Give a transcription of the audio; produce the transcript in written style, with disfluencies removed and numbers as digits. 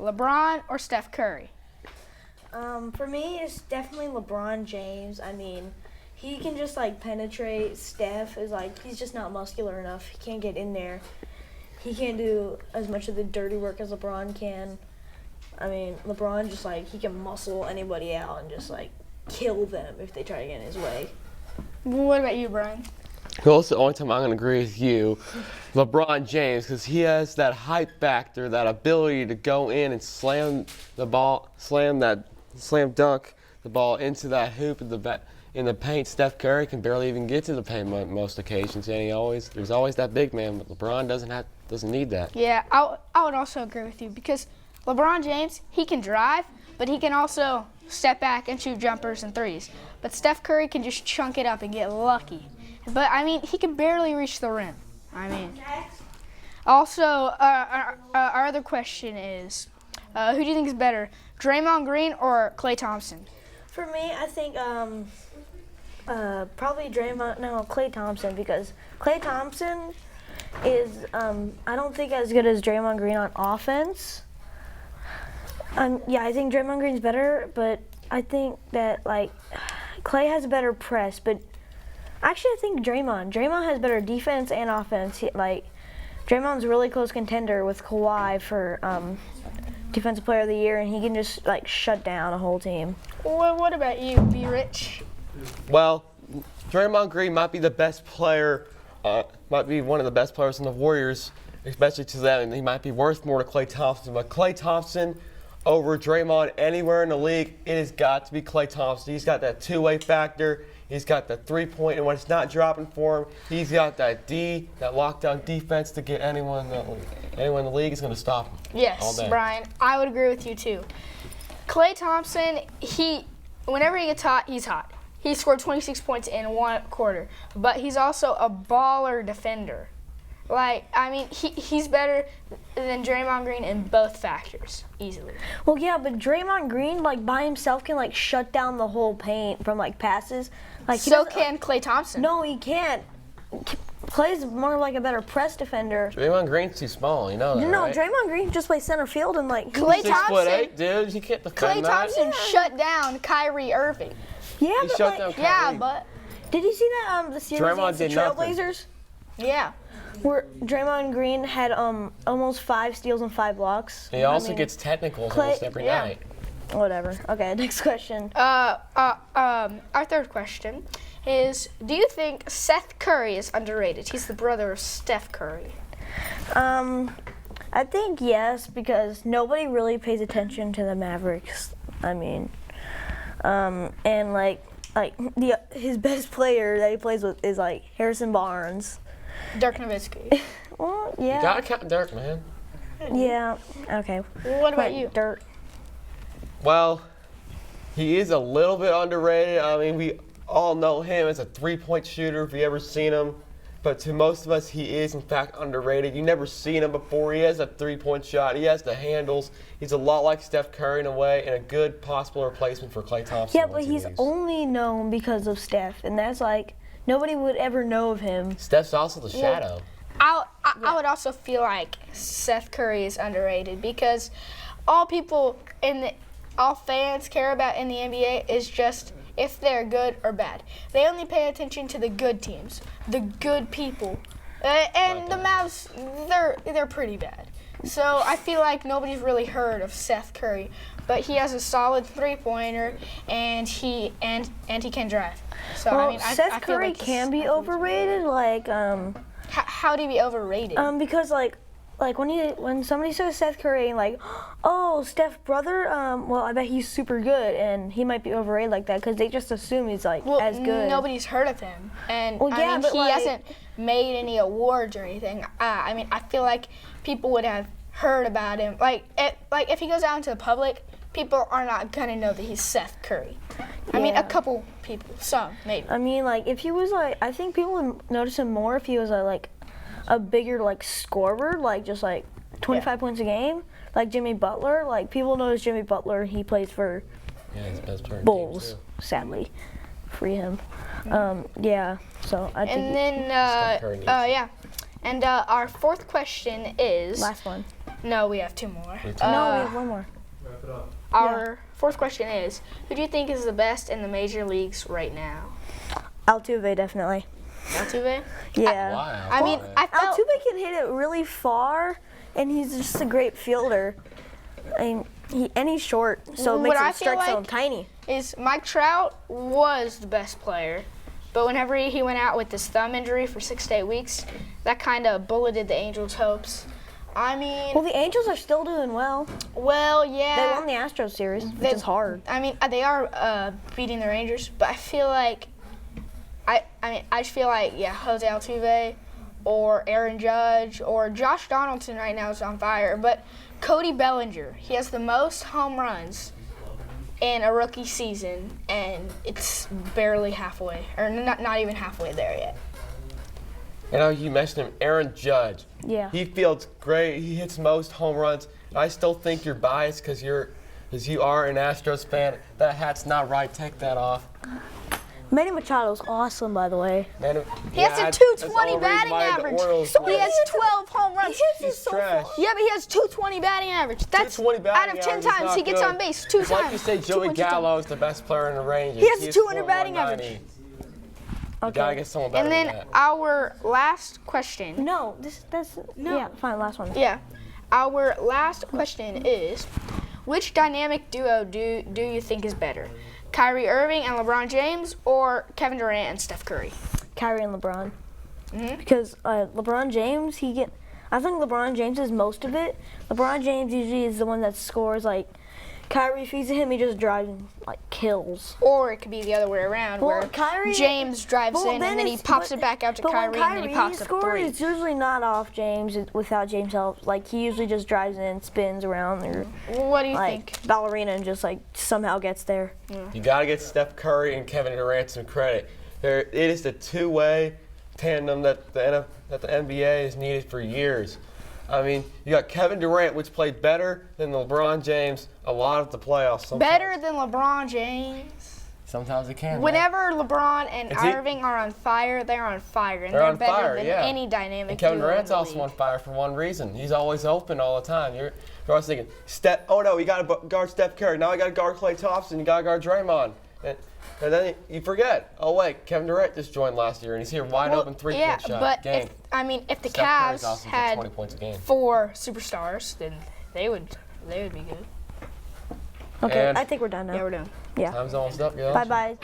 LeBron or Steph Curry? For me, it's definitely LeBron James. I mean, he can just like penetrate. Steph is like, he's just not muscular enough. He can't get in there. He can't do as much of the dirty work as LeBron can. I mean, LeBron just like, he can muscle anybody out and just like kill them if they try to get in his way. What about you, Brian? Well, it's the only time I'm going to agree with you, LeBron James, because he has that hype factor, that ability to go in and slam the ball, slam dunk the ball into that hoop in the paint. Steph Curry can barely even get to the paint most occasions, and there's always that big man, but LeBron doesn't need that. Yeah, I would also agree with you because LeBron James, he can drive, but he can also step back and shoot jumpers and threes. But Steph Curry can just chunk it up and get lucky. But, I mean, he can barely reach the rim. I mean, also, our other question is, who do you think is better, Draymond Green or Klay Thompson? For me, I think probably Klay Thompson, because Klay Thompson is, I don't think as good as Draymond Green on offense. Yeah, I think Draymond Green's better, but I think that, like, Klay has a better press, but actually, I think Draymond has better defense and offense. Draymond's a really close contender with Kawhi for Defensive Player of the Year, and he can just like shut down a whole team. Well, what about you, B. Rich? Well, Draymond Green might be the best player, might be one of the best players in the Warriors, especially to them, and he might be worth more to Klay Thompson. But Klay Thompson over Draymond anywhere in the league, it has got to be Klay Thompson. He's got that two-way factor. He's got the three-point, and when it's not dropping for him, he's got that lockdown defense to get anyone in the league is going to stop him. Yes, Brian, I would agree with you too. Klay Thompson, whenever he gets hot, he's hot. He scored 26 points in one quarter, but he's also a baller defender. He's better than Draymond Green in both factors, easily. Well, yeah, but Draymond Green, by himself can, shut down the whole paint from, passes. So can Klay Thompson. No, he can't. Klay's more like a better press defender. Draymond Green's too small, you know that, right? Draymond Green just plays center field and, Klay Thompson, 6'8", dude, you can't defend that. Klay Thompson shut down Kyrie Irving. Yeah, he shut down Kyrie. Yeah, but did you see that the series against the Trailblazers? Yeah. Where Draymond Green had almost 5 steals and 5 blocks. He also gets technicals almost every night. Whatever. Okay, next question. Our third question is, do you think Seth Curry is underrated? He's the brother of Steph Curry. I think yes, because nobody really pays attention to the Mavericks. I mean, and his best player that he plays with is Harrison Barnes. Dirk Nowitzki. Well, yeah. You gotta count Dirk, man. Yeah. Okay. What about you? Dirk. Well, he is a little bit underrated. I mean, we all know him as a three-point shooter if you ever seen him. But to most of us, he is, in fact, underrated. You've never seen him before. He has a three-point shot. He has the handles. He's a lot like Steph Curry in a way, and a good possible replacement for Klay Thompson. Yeah, but he's only known because of Steph, and that's nobody would ever know of him. Steph's also the shadow. I would also feel like Seth Curry is underrated because all fans care about in the NBA is just if they're good or bad. They only pay attention to the good teams, the good people, and the Mavs. They're pretty bad. So I feel like nobody's really heard of Seth Curry, but he has a solid three-pointer and he can drive. So Seth Curry can be overrated. How do you be overrated? Because when somebody says Seth Curry, oh, Steph's brother, well, I bet he's super good, and he might be overrated like that because they just assume he's as good. Nobody's heard of him, and but he hasn't made any awards or anything. I feel like people would have heard about him. If he goes out into the public, people are not gonna know that he's Seth Curry. I mean, a couple people, some maybe. I mean, if he was I think people would notice him more if he was a bigger scorer, just 25 points a game, like Jimmy Butler. People notice Jimmy Butler. He plays for his best player Bulls. Sadly, free him. Yeah. So I think. And then and our fourth question is last one. No, we have 2 more. No, we have 1 more. Wrap it up. Our 4th question is, who do you think is the best in the major leagues right now? Altuve, definitely. Altuve? Yeah. Wow. I mean, I felt Altuve can hit it really far, and he's just a great fielder. I mean, he's short, so it What makes I his feel strike zone like- tiny. is Mike Trout was the best player, but whenever he went out with his thumb injury for 6 to 8 weeks, that kind of bulleted the Angels' hopes. I mean, Well, the Angels are still doing well. yeah. They won the Astros series, which is hard. I mean, they are beating the Rangers, but I feel like, I just feel like, Jose Altuve or Aaron Judge or Josh Donaldson right now is on fire. But Cody Bellinger, he has the most home runs in a rookie season, and it's barely halfway, or not even halfway there yet. You know, you mentioned him, Aaron Judge. Yeah. He fields great. He hits most home runs. I still think you're biased because you are an Astros fan. That hat's not right. Take that off. Manny Machado's awesome, by the way. Man, He has a 220 batting average. He has 12 home runs. He's trash. Yeah, but he has 220 batting average. That's 220 batting out of 10 average is times not he gets good. on base 2 It's times. like you say, Joey 200 times. Gallo is the best player in the Rangers. He has a He's 200 batting 490. Okay. You gotta get someone better And than then that. our last question. No, yeah, fine, last one. Yeah. Our last question is, which dynamic duo do you think is better? Kyrie Irving and LeBron James, or Kevin Durant and Steph Curry? Kyrie and LeBron. Mhm. Because LeBron James, I think LeBron James is most of it. LeBron James usually is the one that scores, like, Kyrie feeds him, he just drives and, like, kills. Or it could be the other way around, Well, where Kyrie- James drives Well, in and then he it's- pops but- it back out to but when Kyrie, and then he pops up a scores, 3. it's usually not off James without James' help. Like, he usually just drives in, spins around, or What do you like think? ballerina, and just like somehow gets there. You gotta get Steph Curry and Kevin Durant some credit. It is the two-way tandem that the NBA has needed for years. I mean, you got Kevin Durant, which played better than LeBron James a lot of the playoffs. Sometimes. Better than LeBron James. Sometimes it can. man. Whenever LeBron and It's it- Irving are on fire, they're on fire, and They're they're on better fire, than yeah. any dynamic And Kevin duo in Durant's the also league. on fire for one reason. He's always open all the time. You're always thinking, oh no, we got to guard Steph Curry. Now we got to guard Klay Thompson. You got to guard Draymond. And then you forget, oh wait, Kevin Durant just joined last year, and he's here wide open three-point shot. but game. if the Steph Curry's Cavs awesome for had 20 points a game. 4 superstars, then they would be good. Okay, And- I think we're done now. Yeah, we're done. Yeah. Time's almost up, guys. Bye bye.